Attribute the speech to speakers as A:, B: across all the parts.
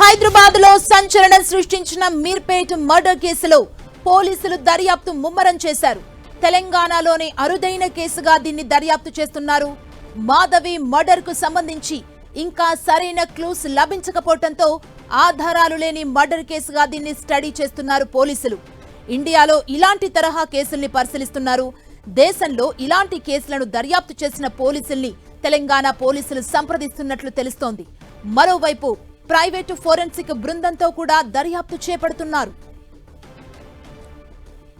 A: హైదరాబాద్ లో సంచలనం సృష్టించిన మీర్పేట్ మర్డర్ కేసులో పోలీసులు దర్యాప్తు ముమ్మరం చేశారు. తెలంగాణలోని అరుదైన కేసుగా దీన్ని దర్యాప్తు చేస్తున్నారు. మాధవి మర్డర్ కు సంబంధించి ఇంకా సరైన క్లూస్ లభించకపోవడంతో ఆధారాలు లేని మర్డర్ కేసుగా దీన్ని స్టడీ చేస్తున్నారు పోలీసులు. ఇండియాలో ఇలాంటి తరహా కేసుల్ని పరిశీలిస్తున్నారు. దేశంలో ఇలాంటి కేసులను దర్యాప్తు చేసిన పోలీసుల్ని తెలంగాణ పోలీసులు సంప్రదిస్తున్నట్లు తెలుస్తోంది. మరోవైపు ప్రైవేటు ఫోరెన్సిక్ బృందంతో కూడా దర్యాప్తు చేపడుతున్నారు.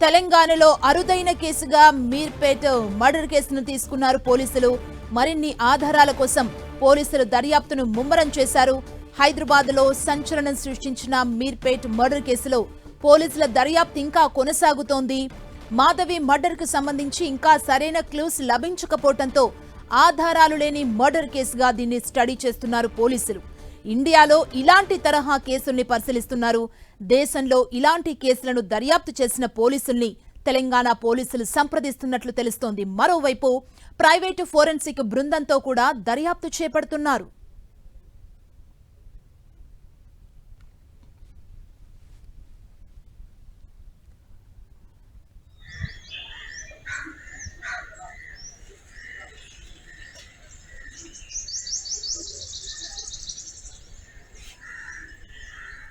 A: తెలంగాణలో అరుదైన కేసుగా మీర్పేట్ మర్డర్ కేసును తీసుకున్నారు పోలీసులు. మరిన్ని ఆధారాల కోసం పోలీసులు దర్యాప్తును ముమ్మరం చేశారు. హైదరాబాద్ లో సంచలనం సృష్టించిన మీర్పేట్ మర్డర్ కేసులో పోలీసుల దర్యాప్తు ఇంకా కొనసాగుతోంది. మాధవి మర్డర్ కు సంబంధించి ఇంకా సరైన క్లూస్ లభించకపోవడంతో ఆధారాలు లేని మర్డర్ కేసుగా దీన్ని స్టడీ చేస్తున్నారు పోలీసులు. ఇండియాలో ఇలాంటి తరహా కేసుల్ని పరిశీలిస్తున్నారు. దేశంలో ఇలాంటి కేసులను దర్యాప్తు చేసిన పోలీసుల్ని తెలంగాణ పోలీసులు సంప్రదిస్తున్నట్లు తెలుస్తోంది. మరోవైపు ప్రైవేటు ఫోరెన్సిక్ బృందంతో కూడా దర్యాప్తు చేపడుతున్నారు.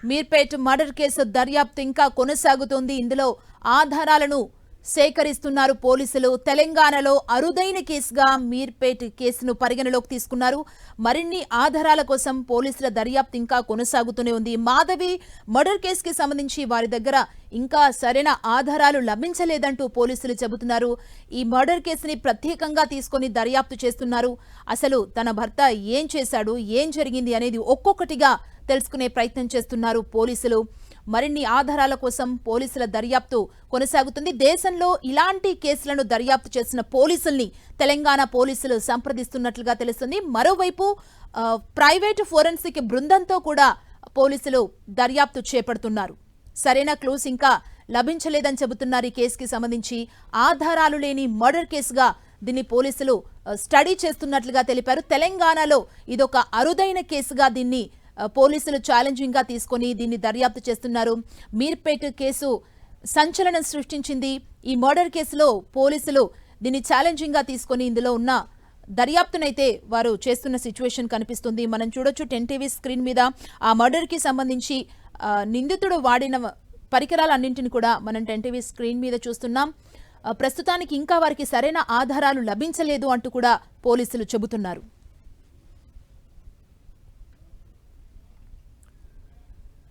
A: మీర్పేట్ మర్డర్ కేసు దర్యాప్తు ఇంకా కొనసాగుతోంది. ఇందులో ఆధారాలను సేకరిస్తున్నారు పోలీసులు. తెలంగాణలో అరుదైన కేసుగా మీర్పేట్ కేసును పరిగణలోకి తీసుకున్నారు. మరిన్ని ఆధారాల కోసం పోలీసుల దర్యాప్తు ఇంకా కొనసాగుతూనే ఉంది. మాధవి మర్డర్ కేసుకి సంబంధించి వారి దగ్గర ఇంకా సరైన ఆధారాలు లభించలేదంటూ పోలీసులు చెబుతున్నారు. ఈ మర్డర్ కేసుని ప్రత్యేకంగా తీసుకొని దర్యాప్తు చేస్తున్నారు. అసలు తన భర్త ఏం చేశాడు, ఏం జరిగింది అనేది ఒక్కొక్కటిగా తెలుసుకునే ప్రయత్నం చేస్తున్నారు పోలీసులు. మరిన్ని ఆధారాల కోసం పోలీసుల దర్యాప్తు కొనసాగుతుంది. దేశంలో ఇలాంటి కేసులను దర్యాప్తు చేసిన పోలీసుల్ని తెలంగాణ పోలీసులు సంప్రదిస్తున్నట్లుగా తెలుస్తుంది. మరోవైపు ప్రైవేటు ఫోరెన్సిక్ బృందంతో కూడా పోలీసులు దర్యాప్తు చేపడుతున్నారు. సరైన క్లూస్ ఇంకా లభించలేదని చెబుతున్నారు. ఈ కేసుకి సంబంధించి ఆధారాలు లేని మర్డర్ కేసుగా దీన్ని పోలీసులు స్టడీ చేస్తున్నట్లుగా తెలిపారు. తెలంగాణలో ఇదొక అరుదైన కేసుగా దీన్ని పోలీసులు ఛాలెంజింగ్ గా తీసుకొని దీన్ని దర్యాప్తు చేస్తున్నారు. మీర్పేట్ కేసు సంచలనం సృష్టించింది. ఈ మర్డర్ కేసులో పోలీసులు దీన్ని ఛాలెంజింగ్ గా తీసుకొని ఇందులో ఉన్న దర్యాప్తునైతే వారు చేస్తున్న సిచ్యువేషన్ కనిపిస్తుంది. మనం చూడొచ్చు 10 టీవీ స్క్రీన్ మీద ఆ మర్డర్ కి సంబంధించి నిందితుడు వాడిన పరికరాలన్నింటిని కూడా మనం 10 టీవీ స్క్రీన్ మీద చూస్తున్నాం. ప్రస్తుతానికి ఇంకా వారికి సరైన ఆధారాలు లభించలేదు అంటూ కూడా పోలీసులు చెబుతున్నారు.